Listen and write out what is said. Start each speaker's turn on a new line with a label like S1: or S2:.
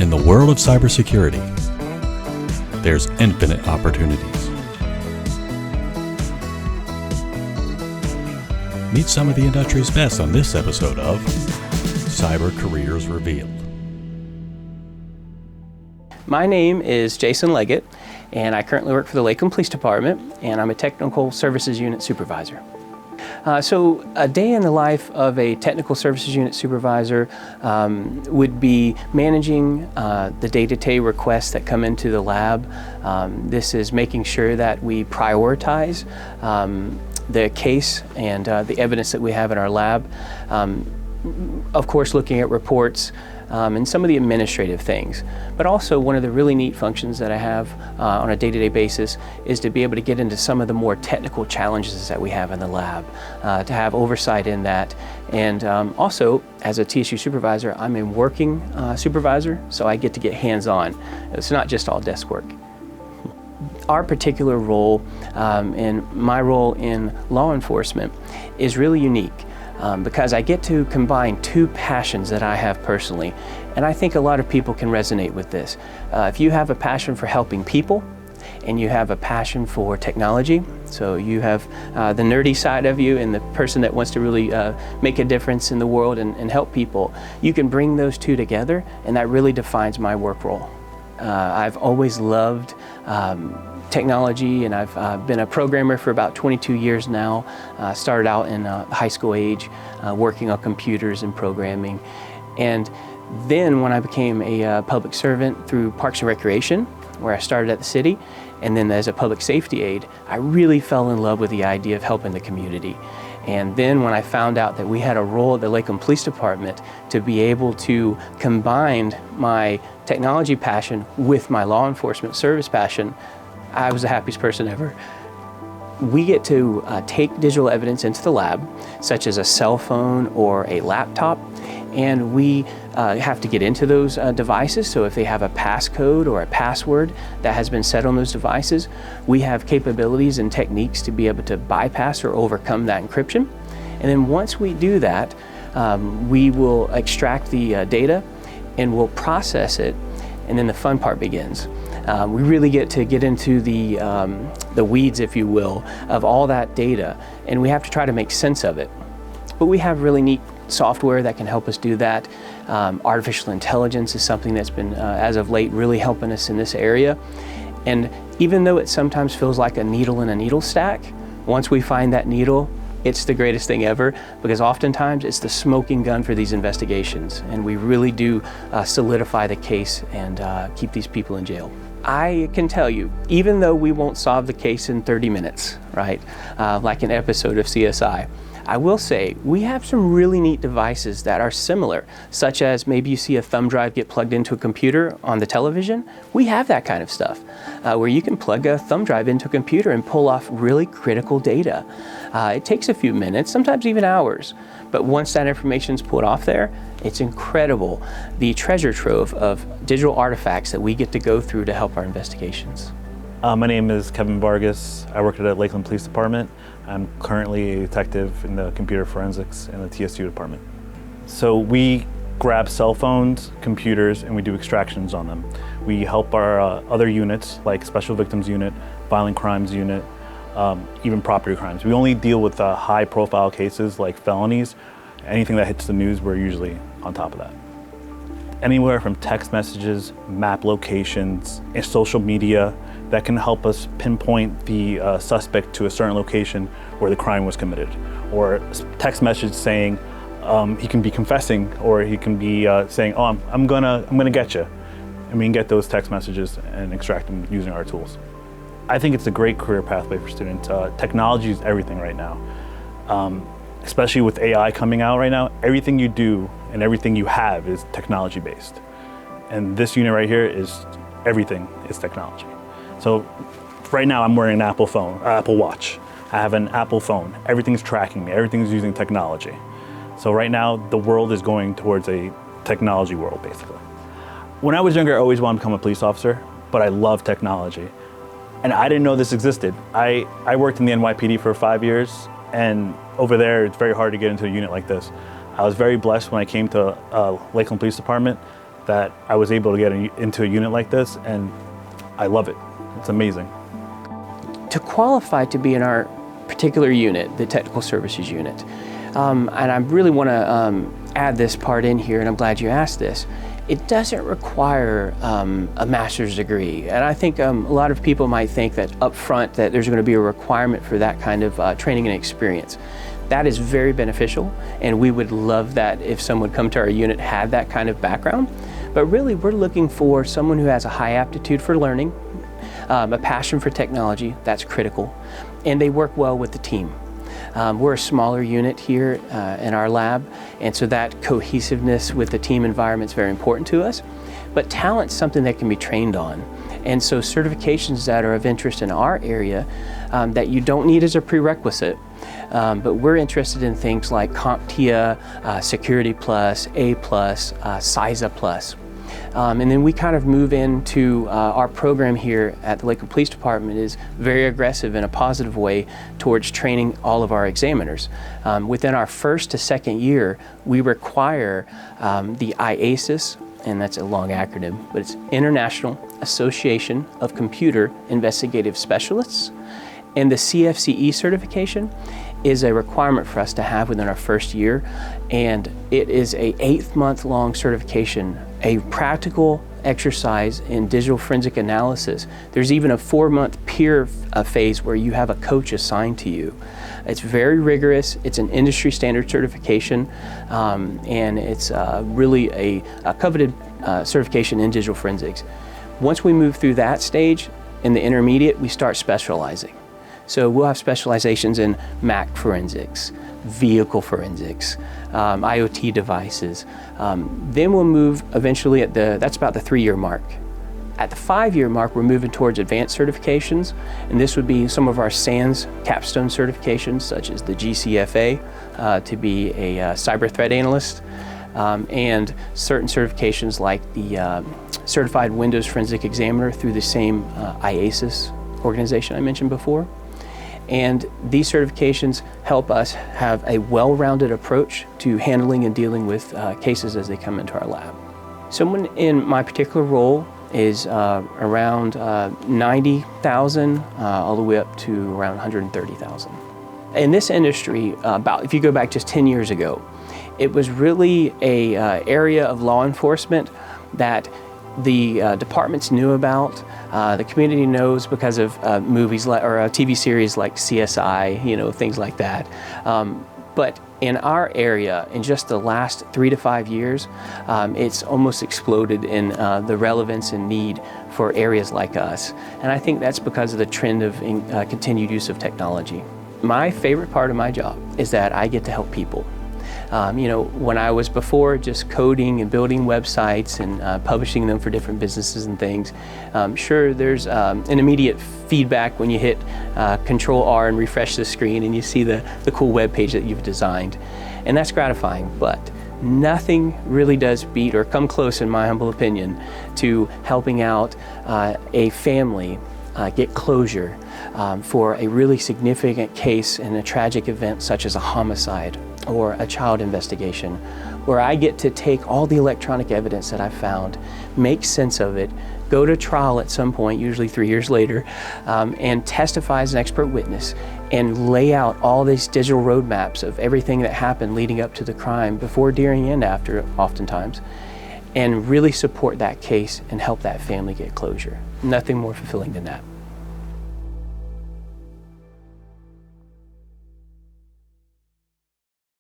S1: In the world of cybersecurity, there's infinite opportunities. Meet some of the industry's best on this episode of Cyber Careers Revealed.
S2: My name is Jason Leggett, and I currently work for the Lakeland Police Department, and I'm a Technical Services Unit Supervisor. So a day in the life of a Technical Services Unit Supervisor would be managing the day-to-day requests that come into the lab. This is making sure that we prioritize the case and the evidence that we have in our lab. Of course, looking at reports and some of the administrative things. But also one of the really neat functions that I have on a day-to-day basis is to be able to get into some of the more technical challenges that we have in the lab, to have oversight in that. And also, as a TSU supervisor, I'm a working supervisor, so I get to get hands-on. It's not just all desk work. Our particular role and my role in law enforcement is really unique. Because I get to combine two passions that I have personally, and I think a lot of people can resonate with this. If you have a passion for helping people, and you have a passion for technology, so you have the nerdy side of you and the person that wants to really make a difference in the world and help people, you can bring those two together, and that really defines my work role. I've always loved technology, and I've been a programmer for about 22 years now. Started out in high school age, working on computers and programming. And then when I became a public servant through Parks and Recreation, where I started at the city, and then as a public safety aide, I really fell in love with the idea of helping the community. And then when I found out that we had a role at the Lakeland Police Department to be able to combine my technology passion with my law enforcement service passion, I was the happiest person ever. We get to take digital evidence into the lab, such as a cell phone or a laptop, and we have to get into those devices. So if they have a passcode or a password that has been set on those devices, we have capabilities and techniques to be able to bypass or overcome that encryption. And then once we do that, we will extract the data and we'll process it, and then the fun part begins. We really get to get into the weeds, if you will, of all that data, and we have to try to make sense of it. But we have really neat software that can help us do that. Artificial intelligence is something that's been, as of late, really helping us in this area. And even though it sometimes feels like a needle in a needle stack, once we find that needle, it's the greatest thing ever, because oftentimes it's the smoking gun for these investigations, and we really do solidify the case and keep these people in jail. I can tell you, even though we won't solve the case in 30 minutes, right, like an episode of CSI, I will say we have some really neat devices that are similar, such as maybe you see a thumb drive get plugged into a computer on the television. We have that kind of stuff, where you can plug a thumb drive into a computer and pull off really critical data. It takes a few minutes, sometimes even hours, but once that information is pulled off there, it's incredible, the treasure trove of digital artifacts that we get to go through to help our investigations.
S3: My name is Kevin Vargas. I work at the Lakeland Police Department. I'm currently a detective in the computer forensics in the TSU department. So we grab cell phones, computers, and we do extractions on them. We help our other units, like Special Victims Unit, Violent Crimes Unit, even property crimes. We only deal with high profile cases like felonies. Anything that hits the news, we're usually on top of that. Anywhere from text messages, map locations, and social media that can help us pinpoint the suspect to a certain location where the crime was committed. Or text message saying he can be confessing, or he can be saying, "Oh, I'm gonna get you," and we can get those text messages and extract them using our tools. I think it's a great career pathway for students. Technology is everything right now. Especially with AI coming out right now, everything you do and everything you have is technology based. And this unit right here is everything is technology. So right now I'm wearing an Apple Watch. I have an Apple phone. Everything's tracking me, everything's using technology. So right now the world is going towards a technology world basically. When I was younger, I always wanted to become a police officer, but I love technology. And I didn't know this existed. I worked in the NYPD for 5 years, and over there, it's very hard to get into a unit like this. I was very blessed when I came to Lakeland Police Department. that I was able to get into a unit like this, and I love it. It's amazing.
S2: To qualify to be in our particular unit, the Technical Services Unit, and I really want to add this part in here, and I'm glad you asked this, it doesn't require a master's degree. And I think a lot of people might think that up front that there's going to be a requirement for that kind of training and experience. That is very beneficial, and we would love that if someone come to our unit had that kind of background. But really, we're looking for someone who has a high aptitude for learning, a passion for technology, that's critical, and they work well with the team. We're a smaller unit here in our lab, and so that cohesiveness with the team environment is very important to us. But talent's something that can be trained on. And so certifications that are of interest in our area that you don't need as a prerequisite, but we're interested in things like CompTIA, Security Plus, A+, CISA Plus. And then we kind of move into our program here at the Lakeland Police Department is very aggressive in a positive way towards training all of our examiners. Within our first to second year, we require the IASIS, and that's a long acronym, but it's International Association of Computer Investigative Specialists. And the CFCE certification is a requirement for us to have within our first year, and it is a 8-month-long certification, a practical exercise in digital forensic analysis. There's even a 4-month peer phase where you have a coach assigned to you. It's very rigorous, it's an industry standard certification, and it's really a coveted certification in digital forensics. Once we move through that stage, in the intermediate, we start specializing. So we'll have specializations in Mac forensics, vehicle forensics, IoT devices. Then we'll move eventually that's about the 3-year mark. At the 5-year mark, we're moving towards advanced certifications, and this would be some of our SANS capstone certifications, such as the GCFA to be a cyber threat analyst, and certain certifications like the Certified Windows Forensic Examiner through the same IASIS organization I mentioned before. And these certifications help us have a well-rounded approach to handling and dealing with cases as they come into our lab. Someone in my particular role is around 90,000 all the way up to around 130,000. In this industry, if you go back just 10 years ago, it was really a area of law enforcement that the departments knew about, the community knows because of movies or TV series like CSI, things like that. But in our area, in just the last 3 to 5 years, it's almost exploded in the relevance and need for areas like us. And I think that's because of the trend of continued use of technology. My favorite part of my job is that I get to help people. When I was before just coding and building websites and publishing them for different businesses and things, sure, there's an immediate feedback when you hit Control-R and refresh the screen and you see the cool web page that you've designed. And that's gratifying, but nothing really does beat or come close, in my humble opinion, to helping out a family get closure for a really significant case in a tragic event such as a homicide or a child investigation, where I get to take all the electronic evidence that I've found, make sense of it, go to trial at some point, usually 3 years later, and testify as an expert witness and lay out all these digital roadmaps of everything that happened leading up to the crime, before, during, and after, oftentimes, and really support that case and help that family get closure. Nothing more fulfilling than that.